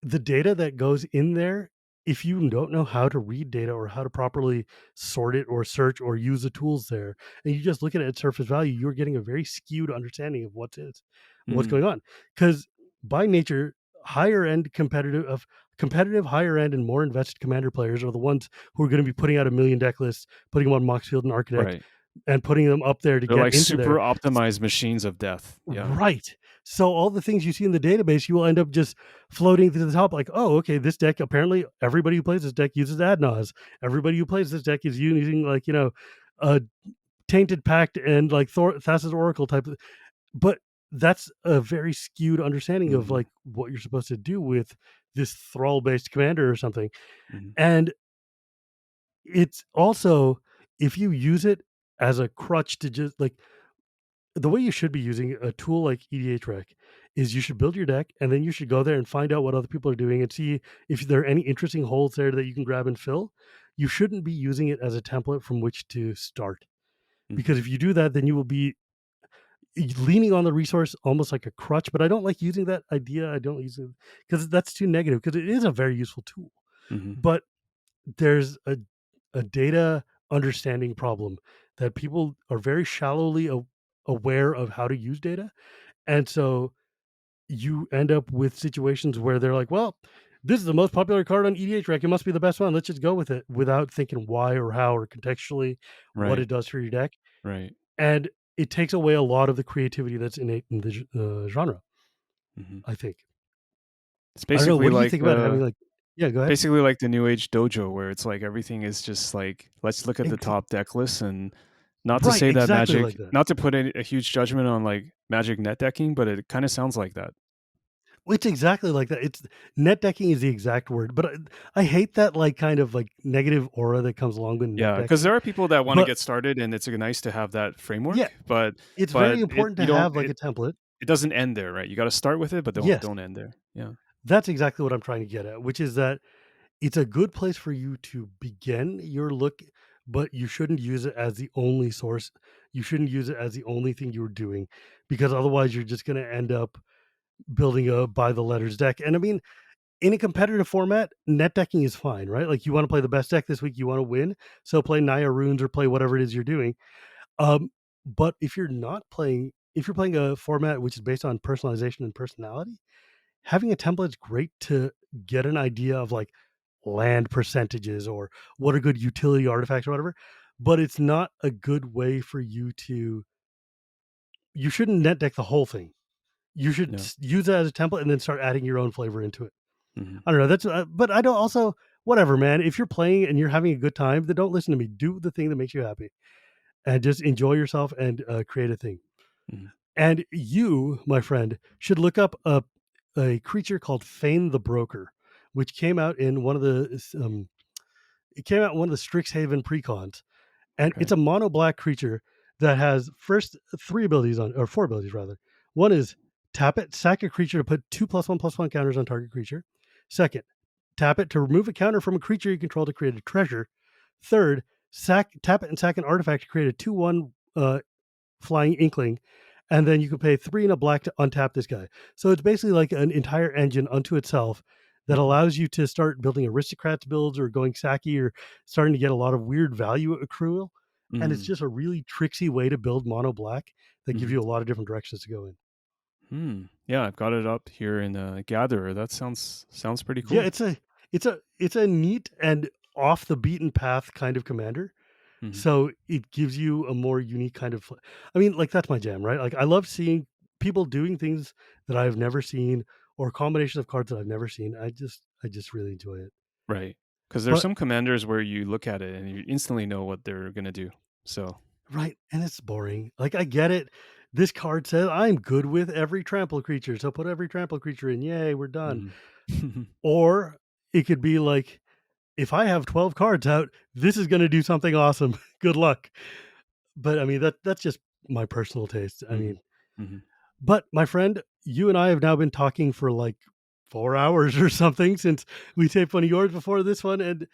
the data that goes in there, if you don't know how to read data or how to properly sort it or search or use the tools there, and you just look at it at surface value, you're getting a very skewed understanding of what's Mhm. going on. Because by nature, higher end competitive higher end and more invested commander players are the ones who are going to be putting out a million deck lists, putting them on Moxfield and Archidekt, Right. and putting them up there to They're get like into super there. optimized machines of death. Yeah. Right. So all the things you see in the database, you will end up just floating to the top like, oh, okay, this deck apparently everybody who plays this deck uses Adnaz. Everybody who plays this deck is using like, a Tainted Pact and like Thassa's Oracle type of, but that's a very skewed understanding of Mhm. like what you're supposed to do with this thrall based commander or something. Mhm. And it's also if you use it as a crutch to just like the way you should be using a tool like EDHREC is you should build your deck and then you should go there and find out what other people are doing and see if there are any interesting holes there that you can grab and fill. You shouldn't be using it as a template from which to start. Mhm. Because if you do that, then you will be leaning on the resource almost like a crutch. But I don't like using that idea. I don't use it because that's too negative because it is a very useful tool. Mhm. But there's a data understanding problem that people are very shallowly aware of how to use data. And so you end up with situations where they're like, well, this is the most popular card on EDHREC. It must be the best one. Let's just go with it without thinking why or how or contextually what Right. it does for your deck. Right. And it takes away a lot of the creativity that's innate in the genre, Mhm. I think. It's I don't know. basically What do you like think about having like, yeah, go ahead. the new age dojo where it's like everything is just like, let's look at the Ex- top deck lists. And not to right. say that Exactly Magic, like that. not to put a huge judgment on like Magic net decking, but it kind of sounds like that. It's exactly like that. It's net decking is the exact word, but I hate that like kind of like negative aura that comes along with net Yeah, because decking. there are people that want to But get started, and it's nice to have that yeah, framework, it's but very it important to you don't have like a template. it doesn't end there, right? You got to start with it, but Yes, don't end there. Yeah. that's exactly what I'm trying to get at, which is that it's a good place for you to begin your look, but you shouldn't use it as the only source. You shouldn't use it as the only thing you're doing because otherwise you're just going to end up building a by the letters deck. And I mean, in a competitive format, net decking is fine, right? Like you want to play the best deck this week, you want to win, so play Naya runes or play whatever it is you're doing. But if you're playing a format which is based on personalization and personality, having a template is great to get an idea of like land percentages or what are good utility artifacts or whatever. But it's not a good way for you to. You shouldn't net deck the whole thing. You should Yeah. use it as a template and then start adding your own flavor into it. Mhm. I don't know. But I don't also whatever, man. If you're playing and you're having a good time, then don't listen to me. Do the thing that makes you happy and just enjoy yourself and create a thing. Mhm. And you, my friend, should look up a creature called FAIN the Broker, which came out in one of the it came out in one of the Strixhaven precons, and Okay. it's a mono black creature that has first three abilities on or four abilities rather. One is tap it, sack a creature to put 2+1/+1 counters on target creature. Second, tap it to remove a counter from a creature you control to create a treasure. Third, tap it and sack an artifact to create a 2/1 flying inkling, and then you can pay 3 and a black to untap this guy. So it's basically like an entire engine unto itself that allows you to start building aristocrats builds or going Saki or starting to get a lot of weird value accrual. And it's Mm. just a really tricksy way to build mono black that gives Mhm. you a lot of different directions to go in. Yeah, I've got it up here in Gatherer. That sounds pretty Yeah, cool. it's a neat and off the beaten path kind of commander. Mhm. So it gives you a more unique kind of I mean, like, that's my jam, right? Like, I love seeing people doing things that I've never seen or combinations of cards that I've never seen. I just really enjoy it. Right. Because there's But some commanders where you look at it and you instantly know what they're gonna do. So right, and it's boring. Like, I get it. This card says I'm good with every trample creature, so put every trample creature in. Yay, we're done. mhm. Or it could be like, if I have 12 cards out, this is gonna do something awesome. Good luck. But I mean, that's just my personal taste. I Mhm. mean, Mhm. but my friend, you and I have now been talking for like 4 hours or something since we taped one of yours before this one, and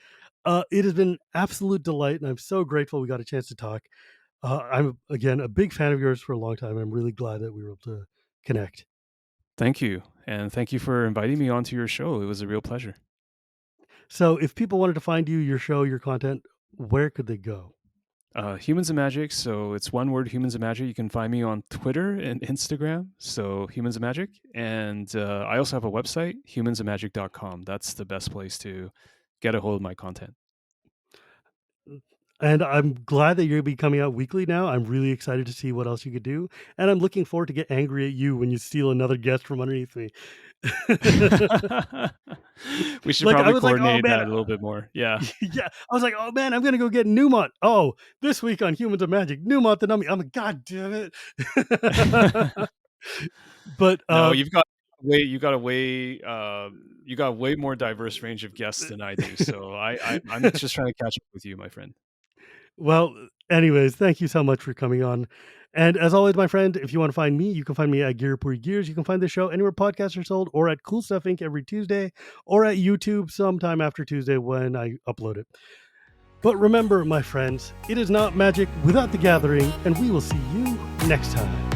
it has been an absolute delight, and I'm so grateful we got a chance to talk. I'm again a big fan of yours for a long time. I'm really glad that we were able to connect. Thank you, and thank you for inviting me onto your show. It was a real pleasure. So, if people wanted to find you, your show, your content, where could they go? Humans of Magic. So it's one word, Humans of Magic. You can find me on Twitter and Instagram. So Humans of Magic. And I also have a website, humansofmagic.com. That's the best place to get a hold of my content. And I'm glad that you're gonna be coming out weekly now. I'm really excited to see what else you could do, and I'm looking forward to get angry at you when you steal another guest from underneath me. We should Like, I probably was like, "Oh, coordinate man," that a little bit more. Yeah. yeah, I was like, "Oh, man, I'm gonna go get Newmont." Oh, this week on Humans of Magic, Newmont the Nummy. I'm like, "God damn it." But, No, you got a way you got a way more diverse range of guests than I do. So I'm just trying to catch up with you, my friend. well, anyways, thank you so much for coming on. And as always, my friend, if you want to find me, you can find me at Gearpuri Gears. You can find the show anywhere podcasts are sold, or at Cool Stuff Inc. every Tuesday, or at YouTube sometime after Tuesday when I upload it. But remember, my friends, it is not magic without the gathering, and we will see you next time.